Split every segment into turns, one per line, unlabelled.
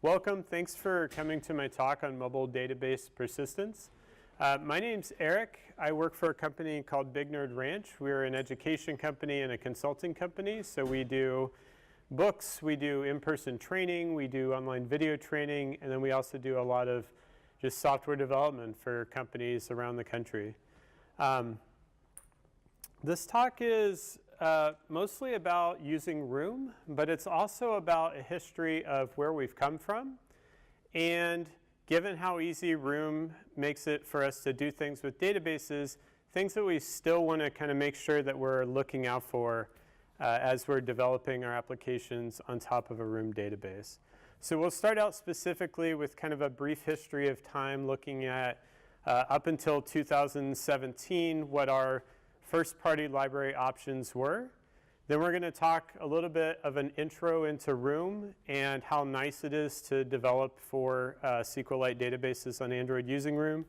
Welcome. Thanks for coming to my talk on mobile database persistence. My name's Eric. I work for a company called Big Nerd Ranch. We're an education company and a consulting company. So we do books, we do in-person training, we do online video training, and then we also do a lot of just software development for companies around the country. This talk is mostly about using Room, but it's also about a history of where we've come from. And given how easy Room makes it for us to do things with databases, things that we still want to kind of make sure that we're looking out for as we're developing our applications on top of a Room database. So we'll start out specifically with kind of a brief history of time, looking at up until 2017 what our first-party library options were. Then we're going to talk a little bit of an intro into Room and how nice it is to develop for SQLite databases on Android using Room.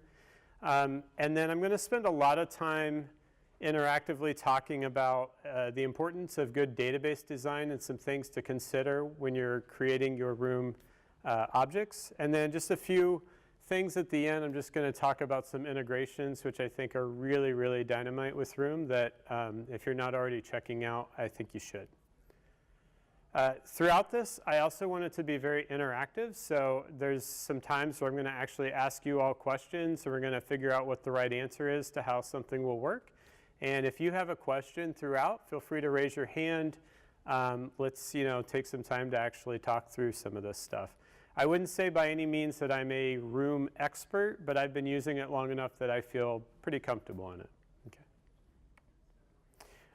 And then I'm going to spend a lot of time interactively talking about the importance of good database design and some things to consider when you're creating your Room objects. And then just a few things at the end. I'm just going to talk about some integrations, which I think are really, really dynamite with Room that if you're not already checking out, I think you should. Throughout this, I also want it to be very interactive. So there's some times where I'm going to actually ask you all questions, and we're going to figure out what the right answer is to how something will work. And if you have a question throughout, feel free to raise your hand. Let's take some time to actually talk through some of this stuff. I wouldn't say by any means that I'm a Room expert, but I've been using it long enough that I feel pretty comfortable in it. Okay.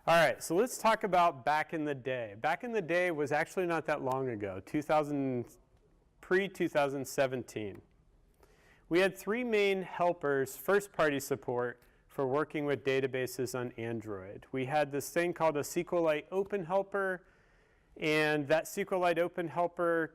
All right, so let's talk about back in the day. Back in the day was actually not that long ago, pre-2017. We had three main helpers, first-party support, for working with databases on Android. We had this thing called a SQLite Open Helper, and that SQLite Open Helper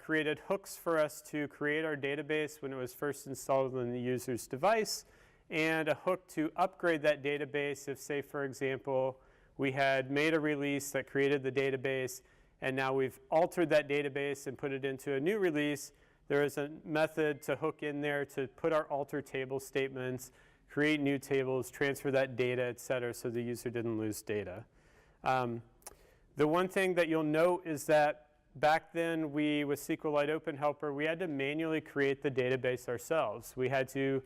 created hooks for us to create our database when it was first installed on the user's device, and a hook to upgrade that database if, say, for example, we had made a release that created the database, and now we've altered that database and put it into a new release. There is a method to hook in there to put our alter table statements, create new tables, transfer that data, et cetera, so the user didn't lose data. The one thing that you'll note is that back then, with SQLite Open Helper, we had to manually create the database ourselves. We had to,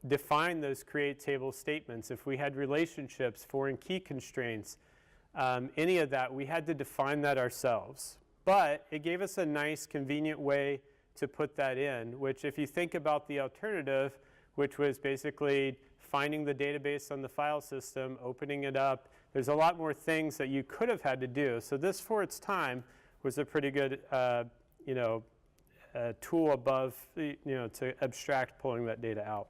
define those create table statements. If we had relationships, foreign key constraints, any of that, we had to define that ourselves. But it gave us a nice, convenient way to put that in, which if you think about the alternative, which was basically finding the database on the file system, opening it up, there's a lot more things that you could have had to do. So this, for its time, was a pretty good tool above, to abstract pulling that data out.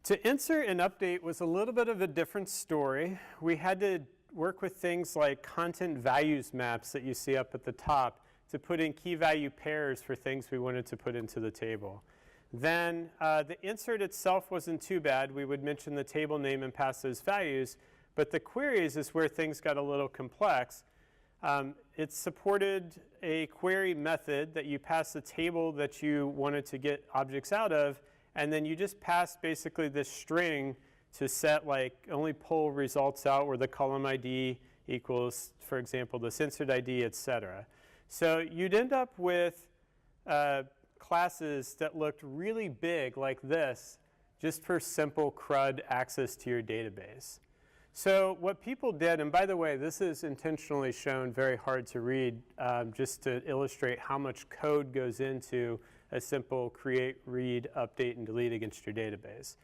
To insert and update was a little bit of a different story. We had to work with things like content values maps that you see up at the top to put in key value pairs for things we wanted to put into the table. Then the insert itself wasn't too bad. We would mention the table name and pass those values. But the queries is where things got a little complex. It supported a query method that you pass the table that you wanted to get objects out of, and then you just pass basically this string to set, only pull results out where the column ID equals, for example, this insert ID, et cetera. So you'd end up with classes that looked really big like this just for simple CRUD access to your database. So what people did, and by the way, this is intentionally shown very hard to read just to illustrate how much code goes into a simple create, read, update, and delete against your database.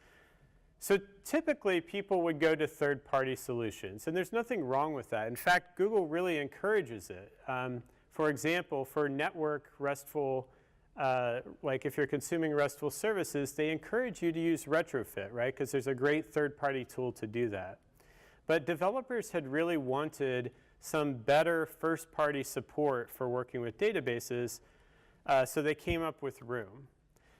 So typically, people would go to third-party solutions, and there's nothing wrong with that. In fact, Google really encourages it. For example, for network RESTful like if you're consuming RESTful services, they encourage you to use retrofit, right? Because there's a great third-party tool to do that. But developers had really wanted some better first-party support for working with databases, so they came up with Room.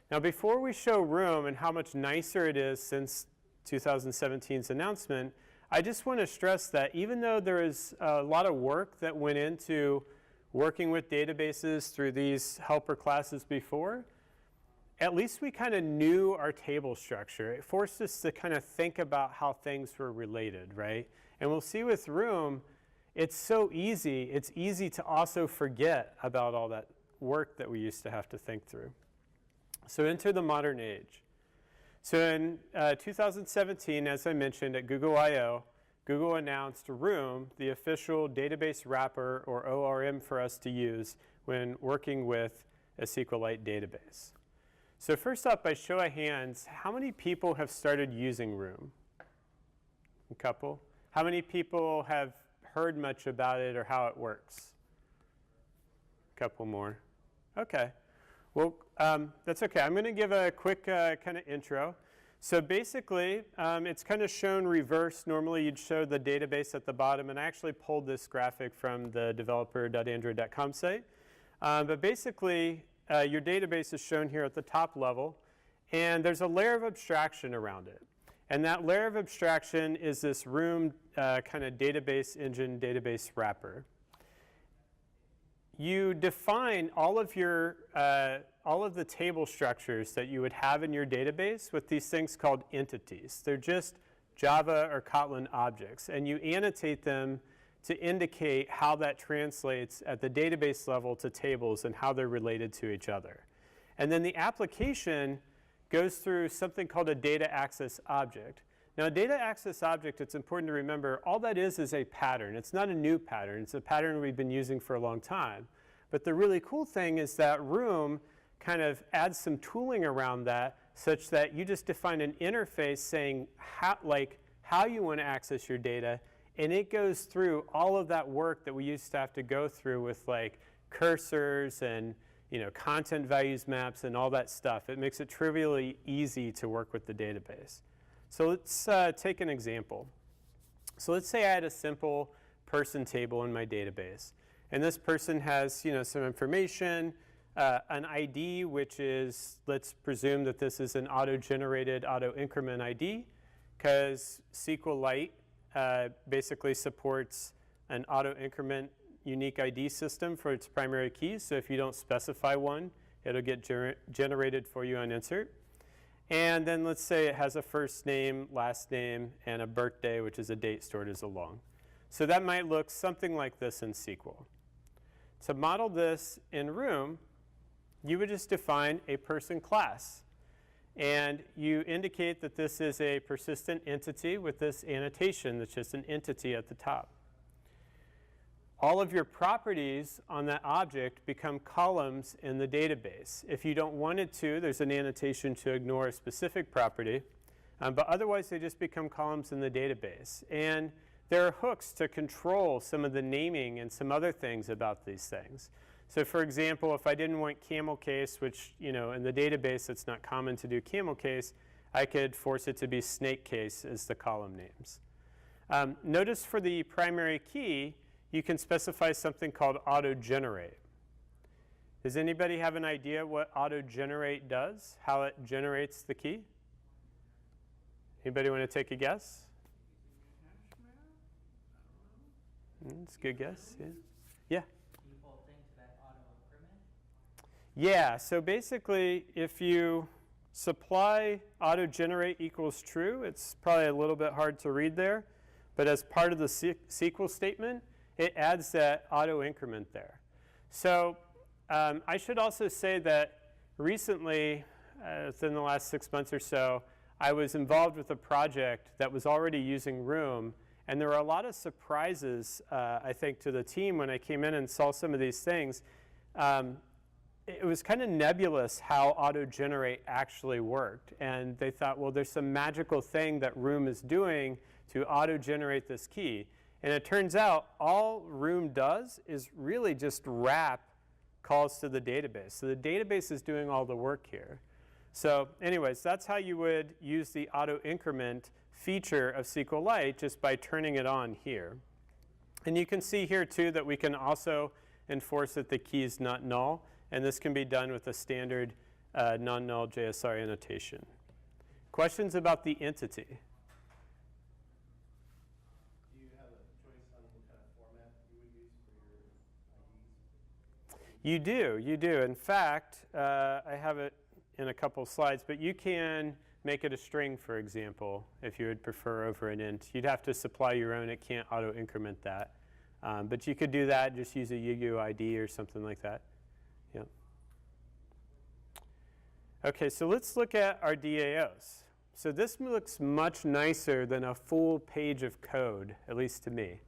Now, before we show Room and how much nicer it is since 2017's announcement, I just want to stress that even though there is a lot of work that went into working with databases through these helper classes before, at least we kind of knew our table structure. It forced us to kind of think about how things were related, right? And we'll see with Room, it's so easy. It's easy to also forget about all that work that we used to have to think through. So enter the modern age. So in 2017, as I mentioned at Google I/O, Google announced Room, the official database wrapper, or ORM, for us to use when working with a SQLite database. So first up, by show of hands, how many people have started using Room? A couple. How many people have heard much about it or how it works? A couple more. Okay. Well, that's okay. I'm going to give a quick kind of intro. So basically, it's kind of shown reverse. Normally, you'd show the database at the bottom. And I actually pulled this graphic from the developer.android.com site. But basically, your database is shown here at the top level. And there's a layer of abstraction around it. And that layer of abstraction is this Room kind of database engine, database wrapper. You define all of the table structures that you would have in your database with these things called entities. They're just Java or Kotlin objects, and you annotate them to indicate how that translates at the database level to tables and how they're related to each other. And then the application goes through something called a data access object. Now, a data access object, it's important to remember, all that is a pattern. It's not a new pattern. It's a pattern we've been using for a long time. But the really cool thing is that Room kind of adds some tooling around that such that you just define an interface saying how you want to access your data, and it goes through all of that work that we used to have to go through with like cursors and content values maps and all that stuff. It makes it trivially easy to work with the database. So let's take an example. So let's say I had a simple person table in my database. And this person has some information, an ID, which is, let's presume that this is an auto-generated auto-increment ID, because SQLite basically supports an auto-increment unique ID system for its primary keys. So if you don't specify one, it'll get generated for you on insert. And then let's say it has a first name, last name, and a birthday, which is a date stored as a long. So that might look something like this in SQL. To model this in Room, you would just define a person class. And you indicate that this is a persistent entity with this annotation that's just an entity at the top. All of your properties on that object become columns in the database. If you don't want it to, there's an annotation to ignore a specific property. But otherwise, they just become columns in the database. And there are hooks to control some of the naming and some other things about these things. So for example, if I didn't want camel case, which in the database it's not common to do camel case, I could force it to be snake case as the column names. Notice for the primary key, you can specify something called auto-generate. Does anybody have an idea what auto-generate does, how it generates the key? Anybody want to take a guess? That's a good guess. Yeah. Yeah.
People think that auto-increment?
Yeah. So basically, if you supply auto-generate equals true, it's probably a little bit hard to read there. But as part of the SQL statement, it adds that auto-increment there. So I should also say that recently, within the last 6 months or so, I was involved with a project that was already using Room. And there were a lot of surprises, I think, to the team when I came in and saw some of these things. It was kind of nebulous how auto-generate actually worked. And they thought, well, there's some magical thing that Room is doing to auto-generate this key. And it turns out all Room does is really just wrap calls to the database. So the database is doing all the work here. So anyways, that's how you would use the auto-increment feature of SQLite, just by turning it on here. And you can see here too that we can also enforce that the key is not null, and this can be done with a standard non-null JSR annotation. Questions about the entity?
Do you have a choice on what kind of format you would use for your IDs?
You do. In fact, I have it in a couple slides, but you can make it a string, for example, if you would prefer over an int. You'd have to supply your own. It can't auto-increment that. But you could do that, just use a UUID or something like that. Yeah. OK, so let's look at our DAOs. So this looks much nicer than a full page of code, at least to me.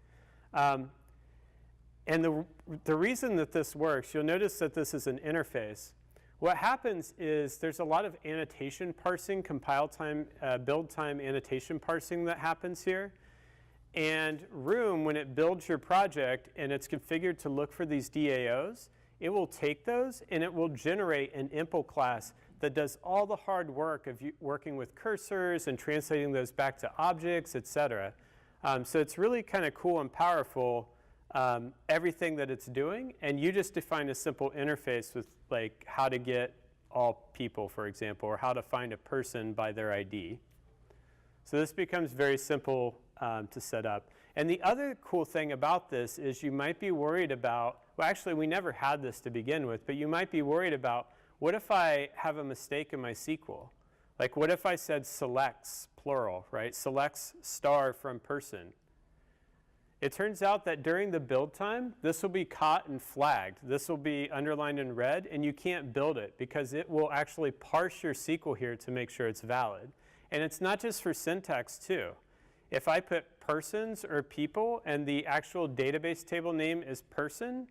And the reason that this works, you'll notice that this is an interface. What happens is there's a lot of annotation parsing, compile time, build time annotation parsing that happens here. And Room, when it builds your project and it's configured to look for these DAOs, it will take those and it will generate an impl class that does all the hard work of working with cursors and translating those back to objects, et cetera. So it's really kind of cool and powerful, everything that it's doing. And you just define a simple interface with like how to get all people, for example, or how to find a person by their ID. So this becomes very simple to set up. And the other cool thing about this is you might be worried about, well, actually, we never had this to begin with, but you might be worried about, what if I have a mistake in my SQL? Like, what if I said selects, plural, right? Selects star from person. It turns out that during the build time, this will be caught and flagged. This will be underlined in red, and you can't build it because it will actually parse your SQL here to make sure it's valid. And it's not just for syntax, too. If I put persons or people and the actual database table name is person,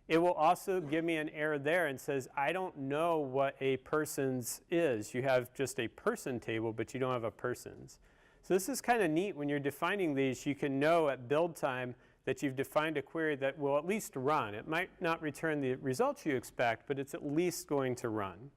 it will also give me an error there and says, I don't know what a person's is. You have just a person table, but you don't have a person's. So this is kind of neat. When you're defining these, you can know at build time that you've defined a query that will at least run. It might not return the results you expect, but it's at least going to run.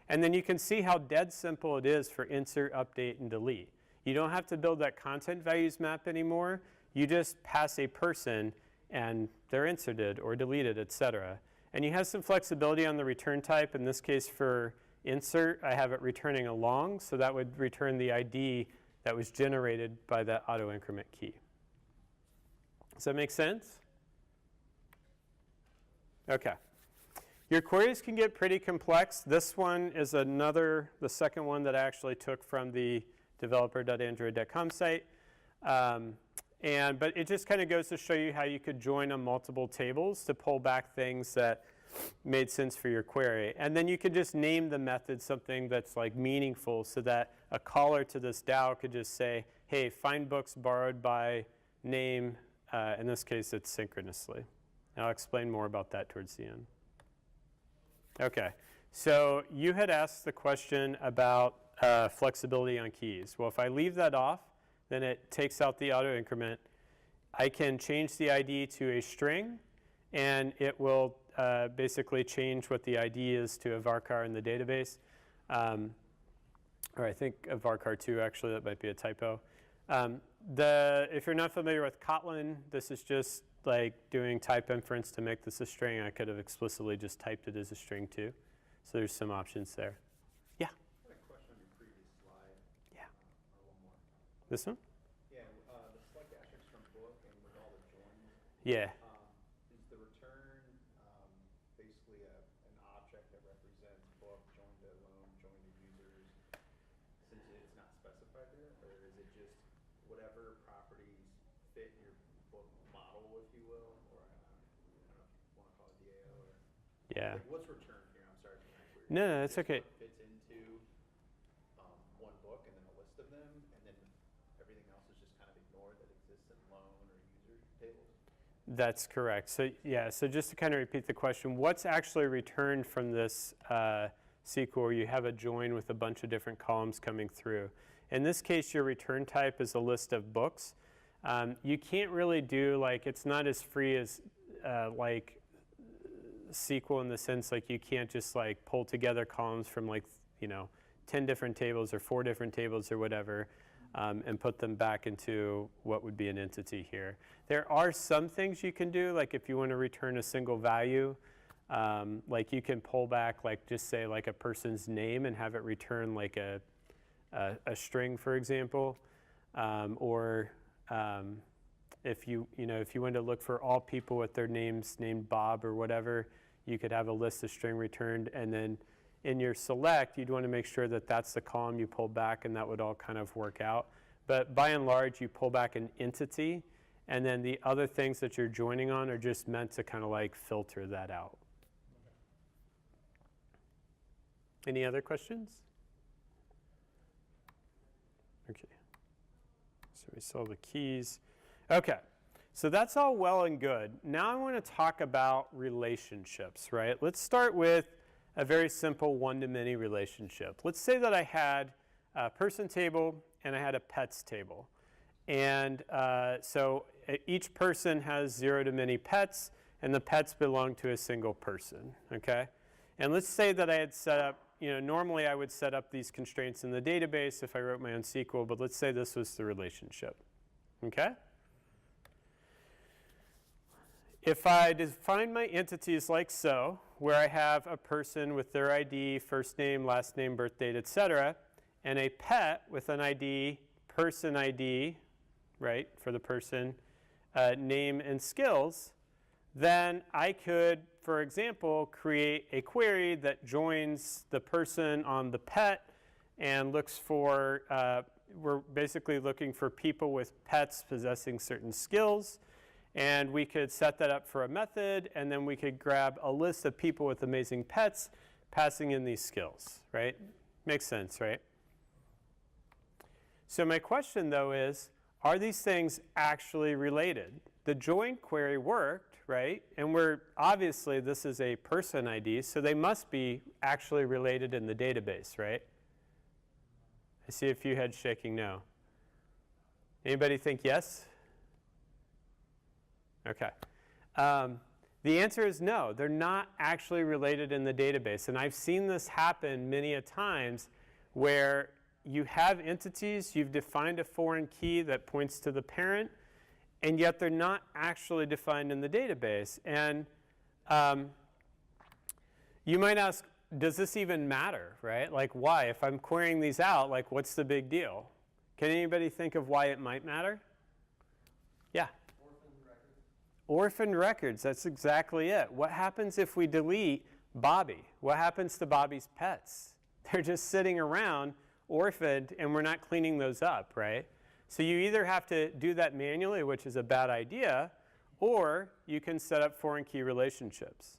And then you can see how dead simple it is for insert, update, and delete. You don't have to build that content values map anymore. You just pass a person, and they're inserted or deleted, et cetera. And you have some flexibility on the return type. In this case, for insert, I have it returning a long. So that would return the ID that was generated by that auto increment key. Does that make sense? OK. Your queries can get pretty complex. This one is the second one that I actually took from the developer.android.com site. But it just kind of goes to show you how you could join on multiple tables to pull back things that made sense for your query. And then you could just name the method something that's like meaningful so that a caller to this DAO could just say, hey, find books borrowed by name. In this case, it's synchronously. And I'll explain more about that towards the end. OK, so you had asked the question about flexibility on keys. Well, if I leave that off, then it takes out the auto increment. I can change the ID to a string, and it will basically change what the ID is to a varchar in the database. Or I think a varchar 2, actually, that might be a typo. If you're not familiar with Kotlin, this is just like doing type inference to make this a string. I could have explicitly just typed it as a string, too. So there's some options there. Yeah?
I had a question on your previous slide.
Yeah.
Or one more.
This one?
Yeah, the select asterisk from book and with all the joins.
Yeah.
Is the return basically an object that represents book, joined to alone, joined to users, since it's not specified there? Or is it just whatever properties fit your book model, if you will? Or I don't know if you want to call it DAO or.
Yeah.
Like, what's returned here? I'm sorry.
No, that's OK.
Fits into one book and then a list of them, and then everything else is just kind of ignored that exists in loan or user tables?
That's correct. So yeah, so just to kind of repeat the question, what's actually returned from this SQL where you have a join with a bunch of different columns coming through? In this case, your return type is a list of books. You can't really do, like, it's not as free as like SQL in the sense like you can't just like pull together columns from like 10 different tables or 4 different tables or whatever and put them back into what would be an entity here. There are some things you can do, like if you want to return a single value, like you can pull back, like just say like a person's name and have it return like a string, for example, or if you want to look for all people with their names named Bob or whatever, you could have a list of string returned, and then in your select, you'd want to make sure that that's the column you pull back, and that would all kind of work out. But by and large, you pull back an entity, and then the other things that you're joining on are just meant to kind of like filter that out. Any other questions? Okay. So we saw the keys. Okay. So that's all well and good. Now I want to talk about relationships, right? Let's start with a very simple one-to-many relationship. Let's say that I had a person table and I had a pets table. And so each person has 0 to many pets, and the pets belong to a single person, okay? And let's say that I had set up, normally I would set up these constraints in the database if I wrote my own SQL, but let's say this was the relationship, okay? If I define my entities like so, where I have a person with their ID, first name, last name, birth date, etc., and a pet with an ID, person ID, right, for the person, name and skills, then I could, for example, create a query that joins the person on the pet and looks for, we're basically looking for people with pets possessing certain skills. And we could set that up for a method, and then we could grab a list of people with amazing pets passing in these skills, right? Makes sense, right? So my question, though, is, are these things actually related? The join query worked, right? And we're obviously, this is a person ID, so they must be actually related in the database, right? I see a few heads shaking no. Anybody think yes? Okay. The answer is no. They're not actually related in the database. And I've seen this happen many a times where you have entities, you've defined a foreign key that points to the parent, and yet they're not actually defined in the database. And you might ask, does this even matter, right? Like, why? If I'm querying these out, like, what's the big deal? Can anybody think of why it might matter? Yeah. Orphaned records, that's exactly it. What happens if we delete Bobby? What happens to Bobby's pets? They're just sitting around orphaned, and we're not cleaning those up, right? So you either have to do that manually, which is a bad idea, or you can set up foreign key relationships.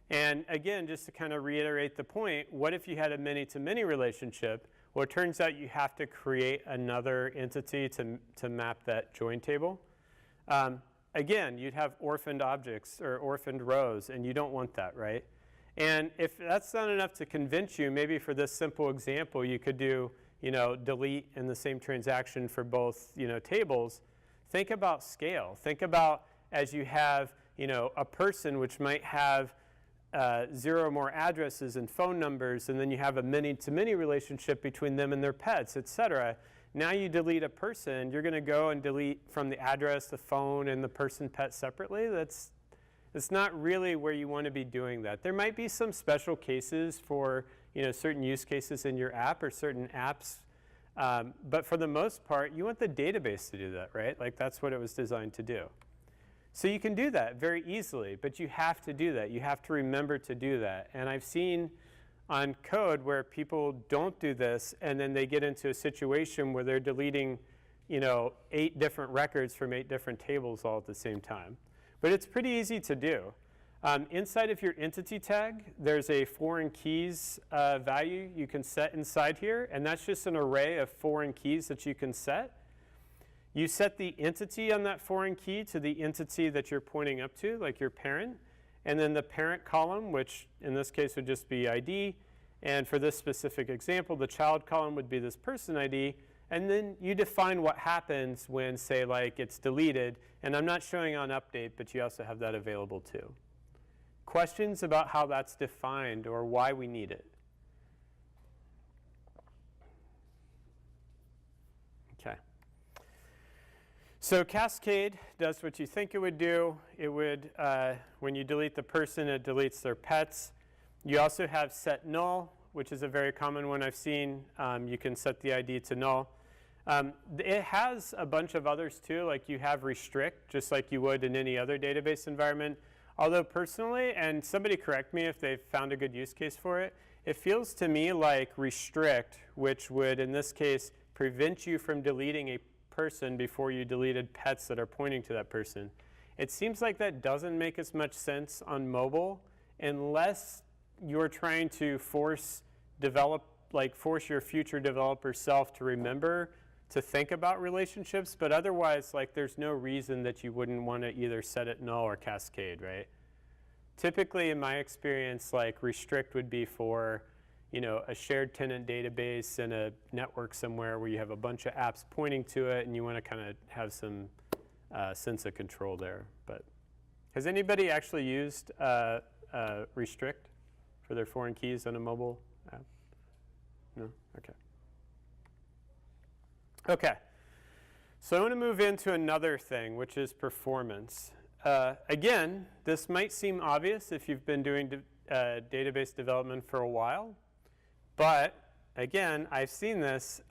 And again, just to kind of reiterate the point, what if you had a many-to-many relationship? Well, it turns out you have to create another entity to map that join table. Again, you'd have orphaned objects or orphaned rows, and you don't want that, right? And if that's not enough to convince you, maybe for this simple example, you could do, delete in the same transaction for both, tables. Think about scale. Think about as you have, a person which might have 0 or more addresses and phone numbers, and then you have a many-to-many relationship between them and their pets, et cetera. Now you delete a person, you're going to go and delete from the address, the phone, and the person pet separately. That's not really where you want to be doing that. There might be some special cases for certain use cases in your app or certain apps, but for the most part, you want the database to do that, right? Like that's what it was designed to do. So you can do that very easily, but you have to do that. You have to remember to do that. And I've seen on code where people don't do this, and then they get into a situation where they're deleting 8 different records from 8 different tables all at the same time. But it's pretty easy to do. Inside of your entity tag, there's a foreign keys value you can set inside here, and that's just an array of foreign keys that you can set. You set the entity on that foreign key to the entity that you're pointing up to, like your parent, and then the parent column, which in this case would just be ID, and for this specific example, the child column would be this person ID, and then you define what happens when, say, like it's deleted, and I'm not showing on update, but you also have that available too. Questions about how that's defined or why we need it? Okay. So Cascade does what you think it would do. It would, when you delete the person, it deletes their pets. You also have set null, which is a very common one I've seen. You can set the ID to null. It has a bunch of others too, like you have restrict, just like you would in any other database environment. Although personally, and somebody correct me if they've found a good use case for it, it feels to me like restrict, which would in this case prevent you from deleting a person before you deleted pets that are pointing to that person. It seems like that doesn't make as much sense on mobile unless you're trying to force your future developer self to remember to think about relationships, but otherwise, like, there's no reason that you wouldn't want to either set it null or cascade, right? Typically, in my experience, like, restrict would be for, you know, a shared tenant database in a network somewhere where you have a bunch of apps pointing to it, and you want to kind of have some sense of control there. But has anybody actually used restrict for their foreign keys on a mobile app? No? Okay. Okay, so I want to move into another thing, which is performance. Again, this might seem obvious if you've been doing database development for a while, but again, I've seen this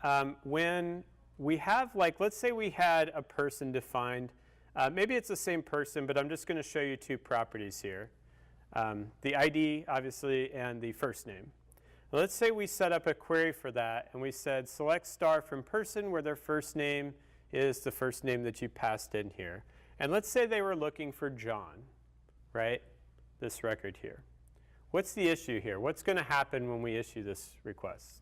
when we have, like, let's say we had a person defined. Maybe it's the same person, but I'm just going to show you two properties here. The ID, obviously, and the first name. Let's say we set up a query for that, and we said select star from person where their first name is the first name that you passed in here. And let's say they were looking for John, right? This record here. What's the issue here? What's going to happen when we issue this request?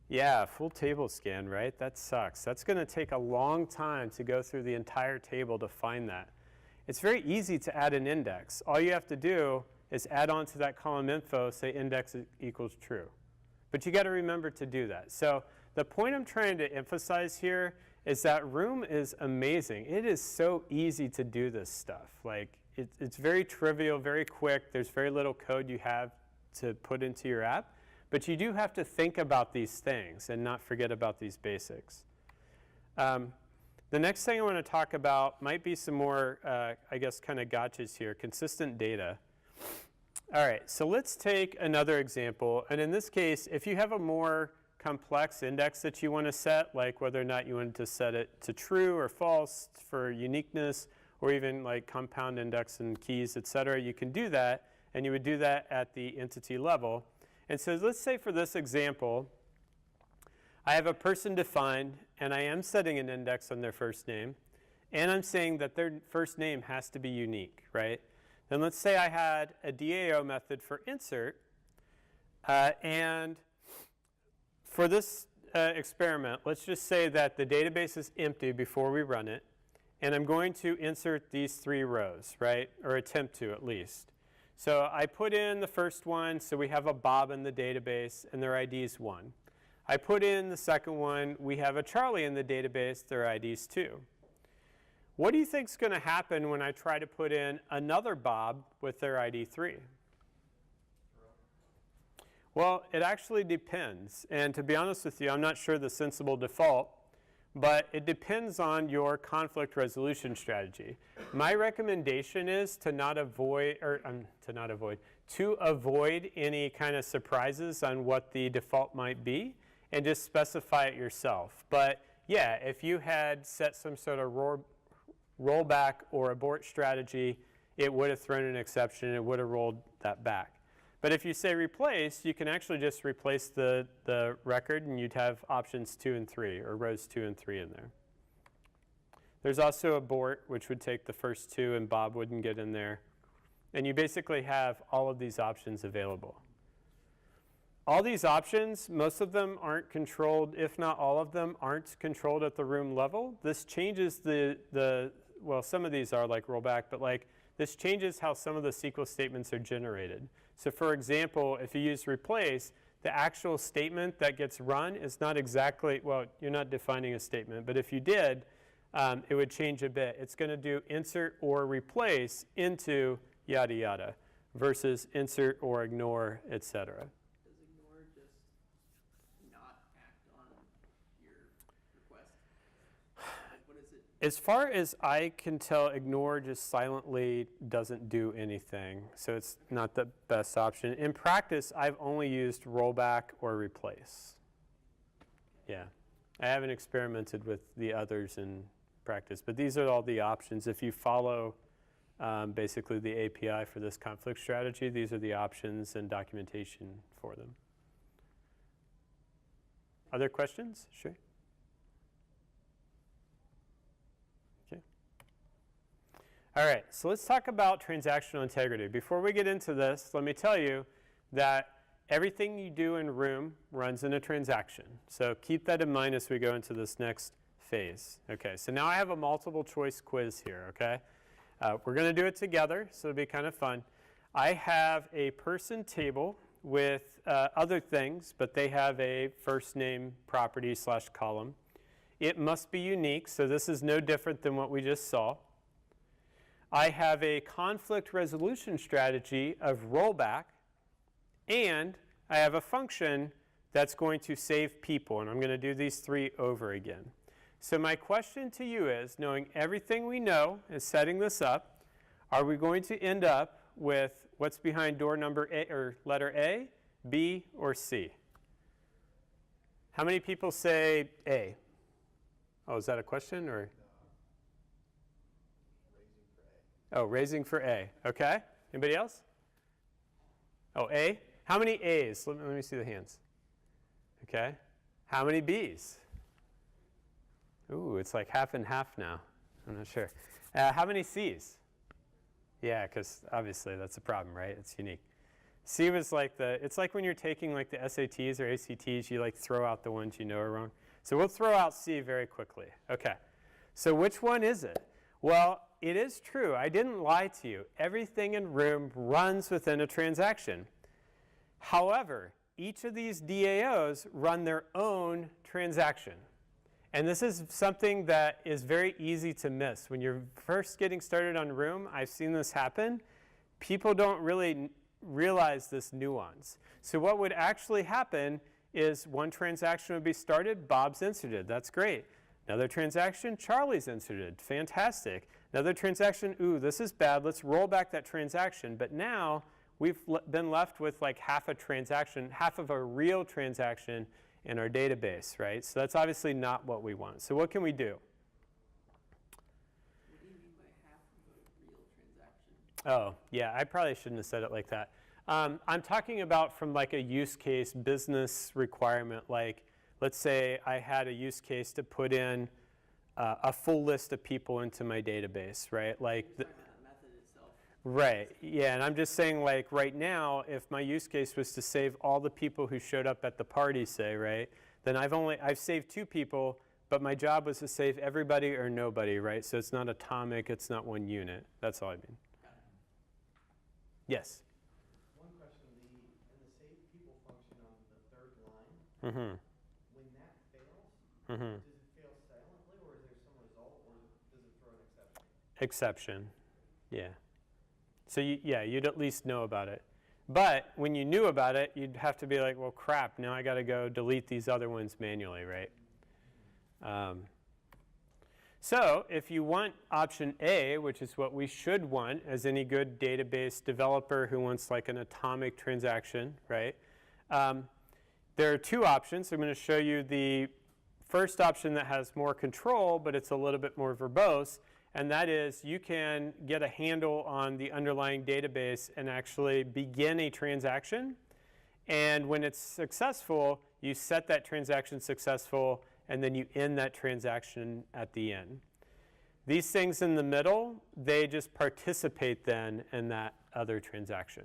Yeah, full table scan, right? That sucks. That's going to take a long time to go through the entire table to find that. It's very easy to add an index. All you have to do is add on to that column info, say index equals true. But you got to remember to do that. So the point I'm trying to emphasize here is that Room is amazing. It is so easy to do this stuff. Like, it's very trivial, very quick. There's very little code you have to put into your app. But you do have to think about these things and not forget about these basics. The next thing I want to talk about might be some more, I guess, kind of gotchas here, consistent data. All right, so let's take another example. And in this case, if you have a more complex index that you want to set, like whether or not you want to set it to true or false for uniqueness, or even like compound index and keys, et cetera, you can do that. And you would do that at the entity level. And so let's say for this example, I have a person defined, and I am setting an index on their first name, and I'm saying that their first name has to be unique, right? Then let's say I had a DAO method for insert, and for this experiment, let's just say that the database is empty before we run it, and I'm going to insert these 3 rows, right? Or attempt to, at least. So I put in the first one, so we have a Bob in the database, and their ID is 1. I put in the second one, we have a Charlie in the database, their ID is 2. What do you think is going to happen when I try to put in another Bob with their ID 3? Well, it actually depends. And to be honest with you, I'm not sure the sensible default, but it depends on your conflict resolution strategy. My recommendation is to avoid any kind of surprises on what the default might be, and just specify it yourself. But yeah, if you had set some sort of rollback or abort strategy, it would have thrown an exception, it would have rolled that back. But if you say replace, you can actually just replace the record, and you'd have options 2 and 3, or rows 2 and 3 in there. There's also abort, which would take the first 2, and Bob wouldn't get in there. And you basically have all of these options available. All these options, most of them aren't controlled, if not all of them, aren't controlled at the room level. This changes well, some of these are like rollback, but like this changes how some of the SQL statements are generated. So for example, if you use replace, the actual statement that gets run is not exactly, well, you're not defining a statement, but if you did, it would change a bit. It's going to do insert or replace into yada yada versus insert or ignore, et cetera.
Does ignore just not act on your request? What is it?
As far as I can tell, ignore just silently doesn't do anything, so it's not the best option. In practice, I've only used rollback or replace. Yeah, I haven't experimented with the others in practice. But these are all the options. If you follow basically the API for this conflict strategy, these are the options and documentation for them. Other questions? Sure. Okay. All right, so let's talk about transactional integrity. Before we get into this, let me tell you that everything you do in Room runs in a transaction. So keep that in mind as we go into this next phase. Okay, so now I have a multiple choice quiz here, okay? We're going to do it together, so it'll be kind of fun. I have a person table with other things, but they have a first name property / column. It must be unique, so this is no different than what we just saw. I have a conflict resolution strategy of rollback, and I have a function that's going to save people, and I'm going to do these three over again. So my question to you is, knowing everything we know and setting this up, are we going to end up with what's behind door number A, or letter A, B, or C? How many people say A? Oh, is that a question, or? Oh, raising for A. Okay. Anybody else? Oh, A? How many A's? Let me see the hands. Okay. How many B's? Ooh, it's like half and half now. I'm not sure. How many C's? Yeah, because obviously that's a problem, right? It's unique. C was like it's like when you're taking like the SATs or ACTs, you like throw out the ones you know are wrong. So we'll throw out C very quickly. Okay. So which one is it? Well, it is true. I didn't lie to you. Everything in Room runs within a transaction. However, each of these DAOs run their own transaction. And this is something that is very easy to miss. When you're first getting started on Room, I've seen this happen. People don't really realize this nuance. So what would actually happen is one transaction would be started, Bob's inserted. That's great. Another transaction, Charlie's inserted. Fantastic. Another transaction, ooh, this is bad. Let's roll back that transaction. But now we've been left with like half a transaction, half of a real transaction in our database, right? So that's obviously not what we want. So what can we do?
What do you mean by half of a real transaction?
Oh, yeah, I probably shouldn't have said it like that. I'm talking about from like a use case business requirement. Like, let's say I had a use case to put in a full list of people into my database, right? Like,
You're talking about the method itself.
right, yeah, and I'm just saying like right now, if my use case was to save all the people who showed up at the party, say, right, then I've saved 2 people, but my job was to save everybody or nobody, right? So it's not atomic, it's not one unit. That's all I mean. Yes?
One question, in the save people function on the 3rd line,
Mm-hmm.
when that fails,
Mm-hmm.
does it fail silently, or is there some result, or does it throw an exception?
Exception, yeah. So you'd at least know about it. But when you knew about it, you'd have to be like, well, crap, now I got to go delete these other ones manually, right? So if you want option A, which is what we should want as any good database developer who wants like an atomic transaction, right? There are 2 options. I'm going to show you the first option that has more control, but it's a little bit more verbose. And that is you can get a handle on the underlying database and actually begin a transaction. And when it's successful, you set that transaction successful, and then you end that transaction at the end. These things in the middle, they just participate then in that other transaction.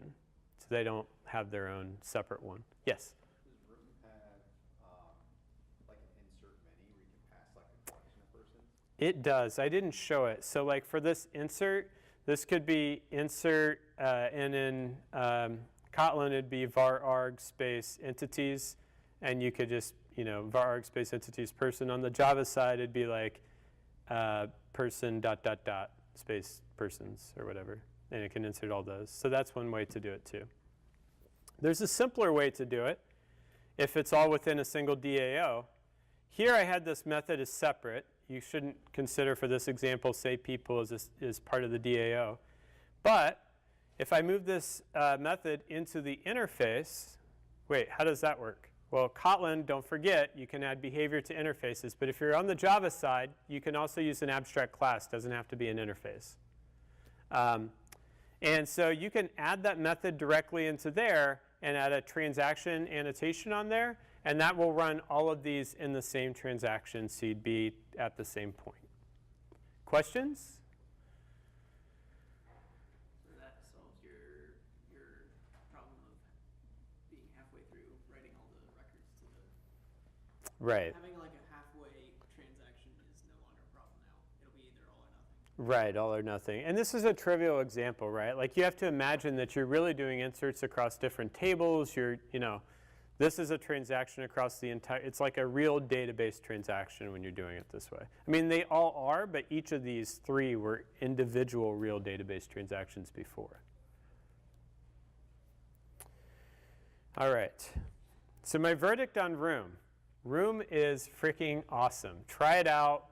So they don't have their own separate one. Yes?
Does Room have like an insert menu where you can pass like a collection of persons?
It does. I didn't show it. So like for this insert, this could be insert, and in Kotlin it'd be var arg space entities, and you could just, var arg space entities person. On the Java side, it'd be like person ... space persons or whatever, and it can insert all those. So that's one way to do it too. There's a simpler way to do it if it's all within a single DAO. Here I had this method as separate. You shouldn't consider for this example save people as part of the DAO. But if I move this method into the interface, wait, how does that work? Well, Kotlin, don't forget, you can add behavior to interfaces. But if you're on the Java side, you can also use an abstract class. Doesn't have to be an interface. And so you can add that method directly into there and add a transaction annotation on there. And that will run all of these in the same transaction, so you'd be at the same point. Questions?
So that solves your problem of being halfway through writing all the records to the.
Right.
Having like a halfway transaction is no longer a problem now. It'll be either all or nothing.
Right, all or nothing. And this is a trivial example, right? Like you have to imagine that you're really doing inserts across different tables. This is a transaction across the entire, it's like a real database transaction when you're doing it this way. I mean, they all are, but each of these three were individual real database transactions before. All right. So my verdict on Room. Room is freaking awesome. Try it out.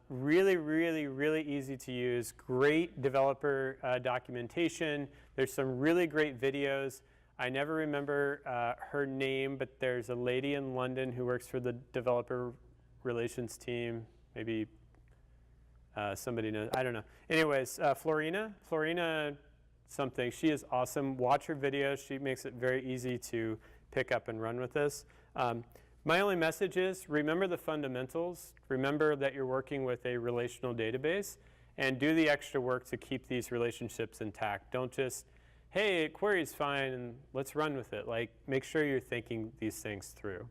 Really, really, really easy to use. Great developer documentation. There's some really great videos. I never remember her name, but there's a lady in London who works for the developer relations team. Maybe somebody knows. I don't know. Anyways, Florina something. She is awesome. Watch her videos. She makes it very easy to pick up and run with this. My only message is remember the fundamentals. Remember that you're working with a relational database, and do the extra work to keep these relationships intact. Don't just, hey, query's fine, and let's run with it. Like, make sure you're thinking these things through.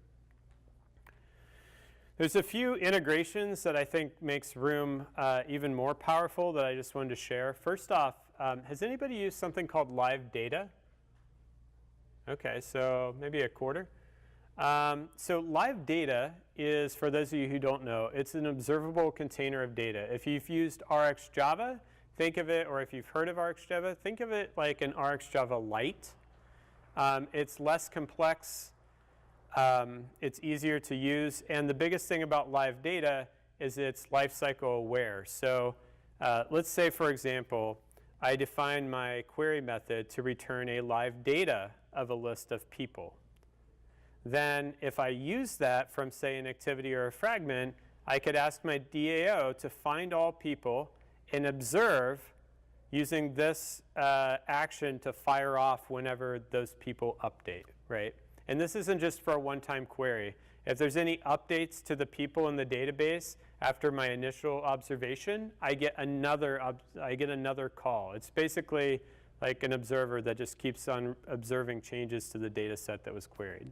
There's a few integrations that I think makes Room even more powerful that I just wanted to share. First off, has anybody used something called live data? Okay, so maybe a quarter. So live data is, for those of you who don't know, it's an observable container of data. If you've used RxJava, think of it, or if you've heard of RxJava, think of it like an RxJava Lite. It's less complex. It's easier to use. And the biggest thing about live data is it's lifecycle aware. So let's say, for example, I define my query method to return a live data of a list of people. Then if I use that from, say, an activity or a fragment, I could ask my DAO to find all people and observe using this action to fire off whenever those people update, right? And this isn't just for a one-time query. If there's any updates to the people in the database after my initial observation, I get another call. It's basically like an observer that just keeps on observing changes to the data set that was queried.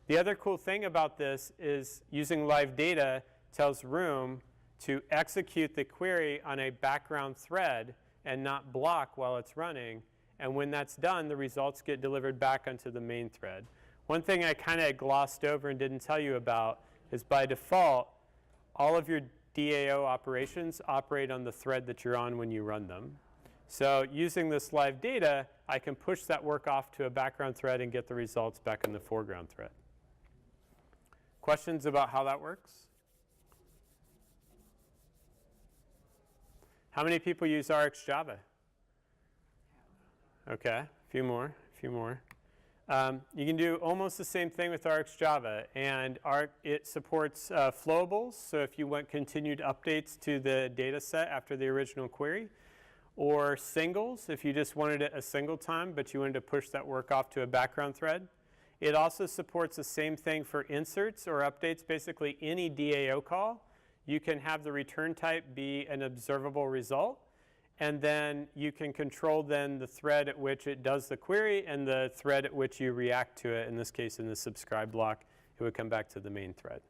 The other cool thing about this is using live data tells Room to execute the query on a background thread and not block while it's running. And when that's done, the results get delivered back onto the main thread. One thing I kind of glossed over and didn't tell you about is by default, all of your DAO operations operate on the thread that you're on when you run them. So using this live data, I can push that work off to a background thread and get the results back in the foreground thread. Questions about how that works? How many people use RxJava? Okay, a few more. You can do almost the same thing with RxJava, and it supports flowables, so if you want continued updates to the data set after the original query, or singles, if you just wanted it a single time, but you wanted to push that work off to a background thread. It also supports the same thing for inserts or updates, basically any DAO call. You can have the return type be an observable result, and then you can control then the thread at which it does the query and the thread at which you react to it. In this case, in the subscribe block, it would come back to the main thread.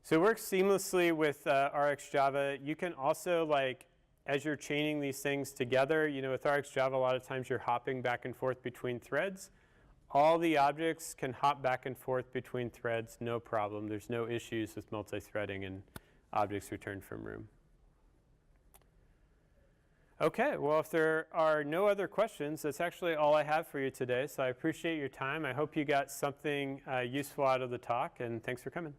So it works seamlessly with RxJava. You can also, like, as you're chaining these things together, with RxJava, a lot of times you're hopping back and forth between threads. All the objects can hop back and forth between threads, no problem. There's no issues with multi-threading and objects returned from Room. Okay, well, if there are no other questions, that's actually all I have for you today. So I appreciate your time. I hope you got something useful out of the talk, and thanks for coming.